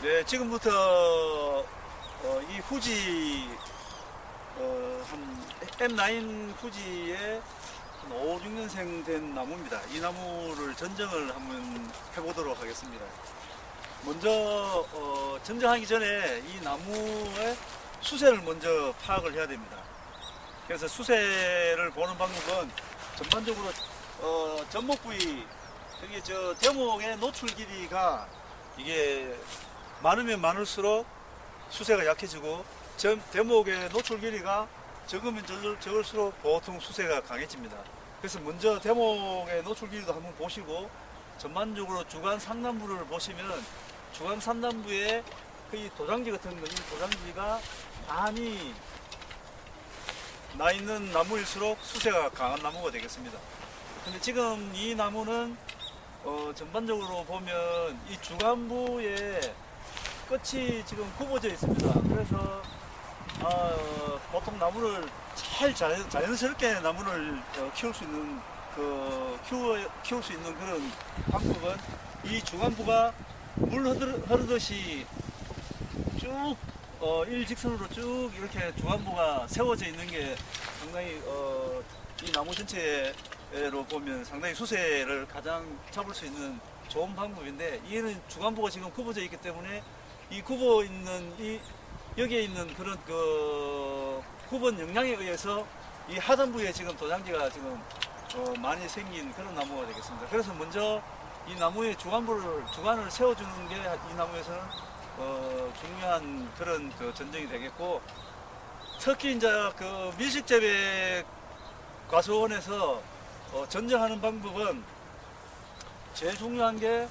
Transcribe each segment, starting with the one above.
네, 지금부터 이 후지 한 M9 후지의 한 5, 6년생 된 나무입니다. 이 나무를 전정을 한번 해보도록 하겠습니다. 먼저 전정하기 전에 이 나무의 수세를 먼저 파악을 해야 됩니다. 그래서 수세를 보는 방법은 전반적으로 전목 부위, 여기 저 대목의 노출 길이가 이게 많으면 많을수록 수세가 약해지고 대목의 노출 길이가 적으면 적을수록 보통 수세가 강해집니다. 그래서 먼저 대목의 노출 길이도 한번 보시고 전반적으로 주간 상단부를 보시면 주간 상단부에 이 도장지 같은 거, 이 도장지가 많이 나 있는 나무일수록 수세가 강한 나무가 되겠습니다. 근데 지금 이 나무는 전반적으로 보면 이 주간부에 끝이 지금 굽어져 있습니다. 그래서 보통 나무를 제일 자연스럽게 나무를 키울 수 있는 키울 수 있는 그런 방법은 이 주간부가 물 흐르듯이 쭉 일직선으로 쭉 이렇게 주간부가 세워져 있는 게 상당히 이 나무 전체로 보면 상당히 수세를 가장 잡을 수 있는 좋은 방법인데, 이는 주간부가 지금 굽어져 있기 때문에 이 굽어 있는 여기에 있는 그런 굽은 영향에 의해서 이 하단부에 지금 도장지가 지금 많이 생긴 그런 나무가 되겠습니다. 그래서 먼저 이 나무의 주간을 세워주는 게 이 나무에서는 중요한 그런 전정이 되겠고, 특히 이제 밀식재배 과수원에서 전정하는 방법은 제일 중요한 게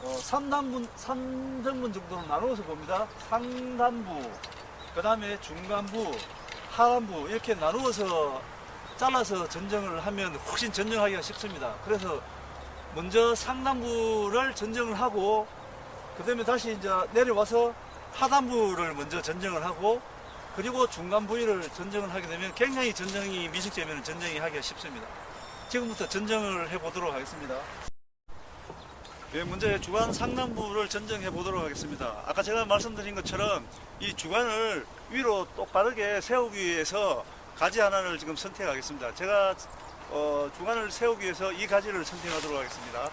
3등분 정도로 나누어서 봅니다. 상단부, 그 다음에 중간부, 하단부 이렇게 나누어서 잘라서 전정을 하면 훨씬 전정하기가 쉽습니다. 그래서 먼저 상단부를 전정을 하고 그 다음에 다시 이제 내려와서 하단부를 먼저 전정을 하고 그리고 중간 부위를 전정을 하게 되면 굉장히 밀식재배는 전정이 하기가 쉽습니다. 지금부터 전정을 해 보도록 하겠습니다. 네, 먼저 주간 상단부를 전정해 보도록 하겠습니다. 아까 제가 말씀드린 것처럼 이 주간을 위로 똑바르게 세우기 위해서 가지 하나를 지금 선택하겠습니다. 제가 주간을 세우기 위해서 이 가지를 선택하도록 하겠습니다.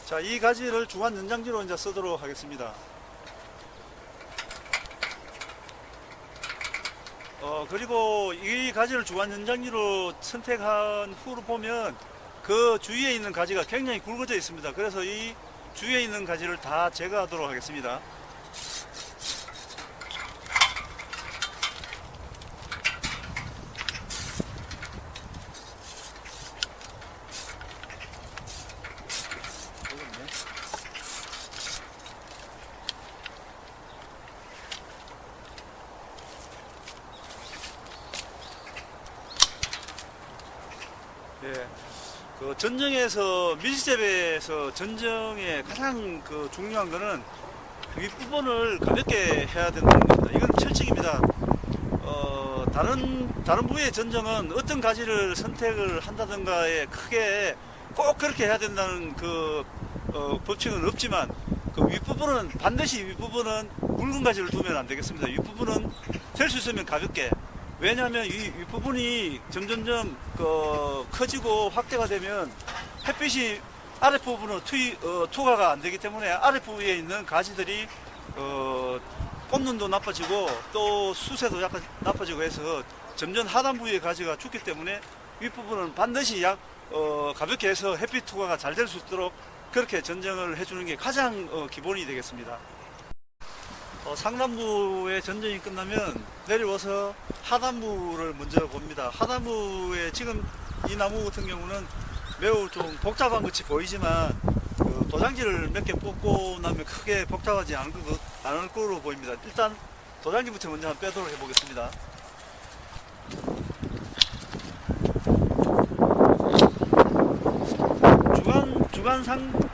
자, 이 가지를 주간 연장지로 이제 쓰도록 하겠습니다. 그리고 이 가지를 주간 연장지로 선택한 후로 보면 그 주위에 있는 가지가 굉장히 굵어져 있습니다. 그래서 이 주위에 있는 가지를 다 제거하도록 하겠습니다. 예, 전정에서 밀식재배에서 전정의 가장 중요한 거는 윗부분을 가볍게 해야 된다는 겁니다. 이건 철칙입니다. 다른 부위의 전정은 어떤 가지를 선택을 한다든가에 크게 꼭 그렇게 해야 된다는 법칙은 없지만 윗부분은 반드시 굵은 가지를 두면 안 되겠습니다. 윗부분은 될 수 있으면 가볍게. 왜냐하면 이 윗부분이 점점점 커지고 확대가 되면 햇빛이 아랫부분으로 투과가 안 되기 때문에 아랫부위에 있는 가지들이 꽃눈도 나빠지고 또 수세도 약간 나빠지고 해서 점점 하단부위의 가지가 죽기 때문에 윗부분은 반드시 가볍게 해서 햇빛 투과가 잘 될 수 있도록 그렇게 전정을 해주는 게 가장 기본이 되겠습니다. 상단부의 전정이 끝나면 내려와서 하단부를 먼저 봅니다. 하단부에 지금 이 나무 같은 경우는 매우 좀 복잡한 것이 보이지만 도장지를 몇 개 뽑고 나면 크게 복잡하지 않을 거로 보입니다. 일단 도장지부터 먼저 한번 빼도록 해보겠습니다.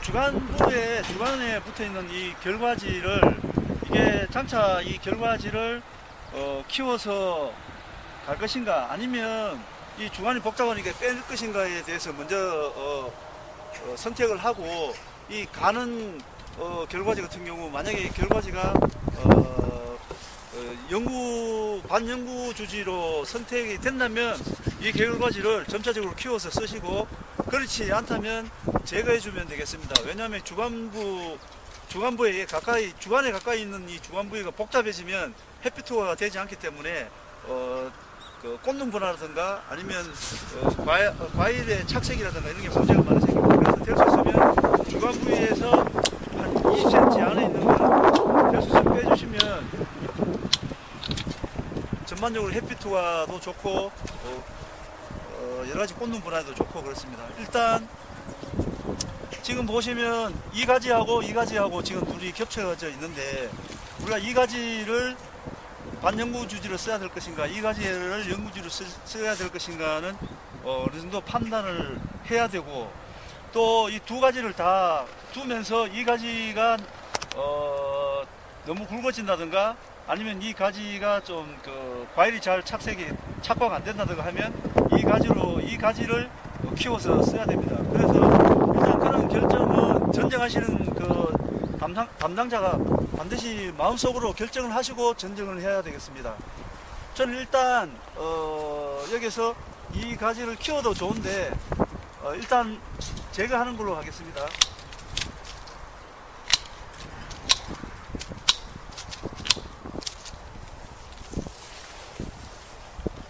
주간에 붙어 있는 이 결과지를, 이게 장차 이 결과지를 키워서 갈 것인가, 아니면 이 주관이 복잡하니까 뺄 것인가에 대해서 먼저 선택을 하고, 이 가는 결과지 같은 경우, 만약에 결과지가 반영구 주지로 선택이 된다면 이 결과지를 점차적으로 키워서 쓰시고, 그렇지 않다면 제거해 주면 되겠습니다. 왜냐하면 주간부에 가까이 있는 이 주간부위가 복잡해지면 햇빛 투하가 되지 않기 때문에 그 꽃눈 분화라든가 아니면 과일의 착색이라든가 이런 게 문제가 많이 생깁니다. 그래서 될 수 있으면 주간부위에서 한 20cm 안에 있는 거는 될 수 있으면 빼주시면 전반적으로 햇빛 투하도 좋고 여러가지 꽃눈 분화도 좋고 그렇습니다. 일단 지금 보시면 이 가지하고 이 가지하고 지금 둘이 겹쳐져 있는데, 우리가 이 가지를 반영구 주지로 써야 될 것인가, 이 가지를 영구주로 써야 될 것인가는 어느 정도 판단을 해야 되고, 또 이 두 가지를 다 두면서 이 가지가 너무 굵어진다든가 아니면 이 가지가 좀 과일이 잘 착과가 안 된다든가 하면 이 가지를 키워서 써야 됩니다. 그래서 일단 그런 결정은 전쟁하시는 담당자가 반드시 마음속으로 결정을 하시고 전쟁을 해야 되겠습니다. 저는 일단 여기서 이 가지를 키워도 좋은데 일단 제거하는 걸로 하겠습니다.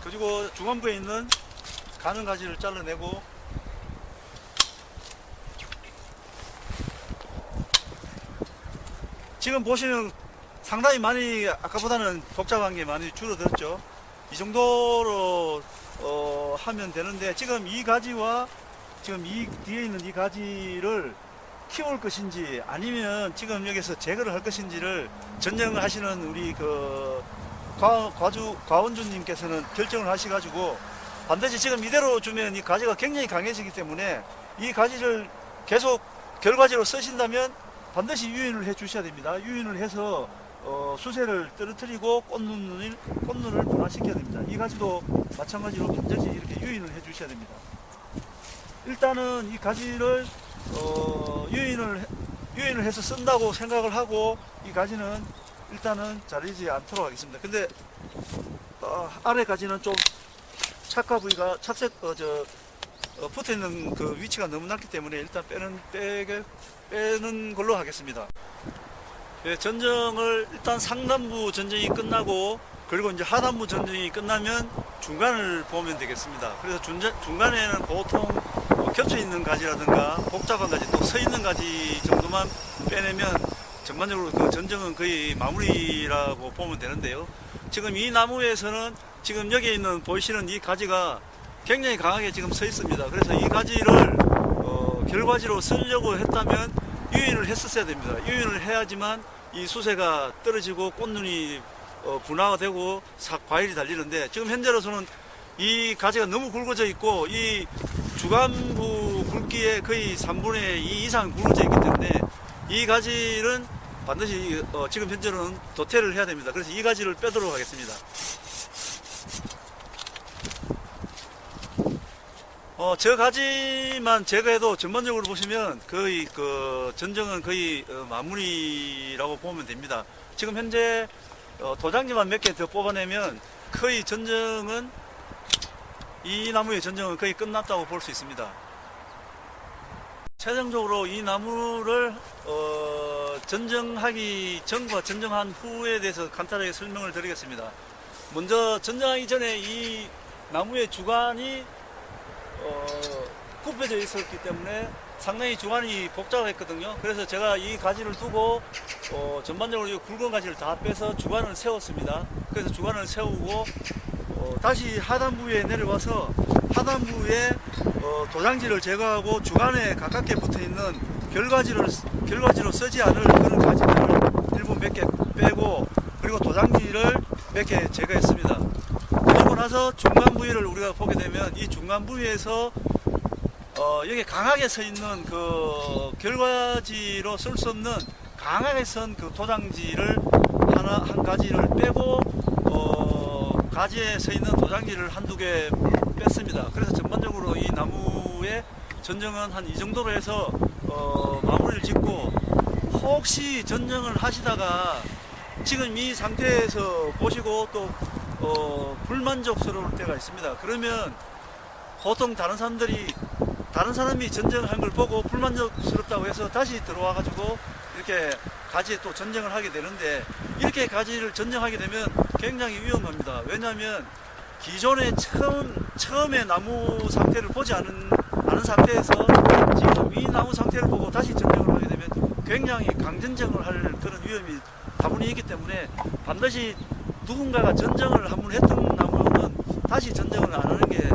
그리고 중간부에 있는 가는 가지를 잘라내고, 지금 보시면 상당히 많이 아까보다는 복잡한 게 많이 줄어들었죠. 이 정도로 하면 되는데, 지금 이 가지와 지금 이 뒤에 있는 이 가지를 키울 것인지 아니면 지금 여기서 제거를 할 것인지를 전쟁을 하시는 우리 과원주님께서는 결정을 하셔가지고, 반드시 지금 이대로 주면 이 가지가 굉장히 강해지기 때문에 이 가지를 계속 결과지로 쓰신다면 반드시 유인을 해 주셔야 됩니다. 유인을 해서 수세를 떨어뜨리고 꽃눈을 분화시켜야 됩니다. 이 가지도 마찬가지로 반드시 이렇게 유인을 해 주셔야 됩니다. 일단은 이 가지를 유인을 해서 쓴다고 생각을 하고, 이 가지는 일단은 자르지 않도록 하겠습니다. 근데 아래 가지는 좀 착화 부위가 붙어 있는 그 위치가 너무 낮기 때문에 일단 빼는 걸로 하겠습니다. 예, 전정을 일단 상단부 전정이 끝나고, 그리고 이제 하단부 전정이 끝나면 중간을 보면 되겠습니다. 그래서 중간에는 보통 겹쳐 있는 가지라든가 복잡한 가지, 또 서 있는 가지 정도만 빼내면 전반적으로 그 전정은 거의 마무리라고 보면 되는데요. 지금 이 나무에서는 지금 여기 있는 보이시는 이 가지가 굉장히 강하게 지금 서 있습니다. 그래서 이 가지를 결과지로 쓰려고 했다면 유인을 했었어야 됩니다. 유인을 해야지만 이 수세가 떨어지고 꽃눈이 분화가 되고 과일이 달리는데, 지금 현재로서는 이 가지가 너무 굵어져 있고 이 주간부 굵기의 거의 3분의 2 이상 굵어져 있기 때문에 이 가지는 반드시 지금 현재로는 도태를 해야 됩니다. 그래서 이 가지를 빼도록 하겠습니다. 저 가지만 제거해도 전반적으로 보시면 거의 전정은 거의 마무리라고 보면 됩니다. 지금 현재 도장지만 몇 개 더 뽑아내면 거의 전정은, 이 나무의 전정은 거의 끝났다고 볼 수 있습니다. 최종적으로 이 나무를 전정하기 전과 전정한 후에 대해서 간단하게 설명을 드리겠습니다. 먼저 전정하기 전에 이 나무의 주관이 굽혀져 있었기 때문에 상당히 주관이 복잡했거든요. 그래서 제가 이 가지를 두고 전반적으로 이 굵은 가지를 다 빼서 주관을 세웠습니다. 그래서 주관을 세우고 다시 하단부에 내려와서 하단부에 도장지를 제거하고 주관에 가깝게 붙어있는 결과지로 쓰지 않을 그런 가지들을 일부 몇 개 빼고, 그리고 도장지를 몇 개 제거했습니다. 그러고 나서 중간 부위를 우리가 보게 되면 이 중간 부위에서 여기 강하게 서 있는 그 결과지로 쓸 수 없는 강하게 선 그 도장지를 한 가지를 빼고 가지에 서 있는 도장지를 한두 개 뺐습니다. 그래서 전반적으로 이 나무의 전정은 한 이 정도로 해서 마무리를 짓고, 혹시 전정을 하시다가 지금 이 상태에서 보시고 또 불만족스러울 때가 있습니다. 그러면 보통 다른 사람이 전정을 한 걸 보고 불만족스럽다고 해서 다시 들어와 가지고 이렇게 가지에 또 전정을 하게 되는데, 이렇게 가지를 전정하게 되면 굉장히 위험합니다. 왜냐하면 기존에 처음에 나무 상태를 보지 않은 상태에서 지금 이 나무 상태를 보고 다시 전정을 하게 되면 굉장히 강전정을 할 그런 위험이 다분히 있기 때문에, 반드시 누군가가 전정을 한번 했던 나무는 다시 전정을 안 하는 게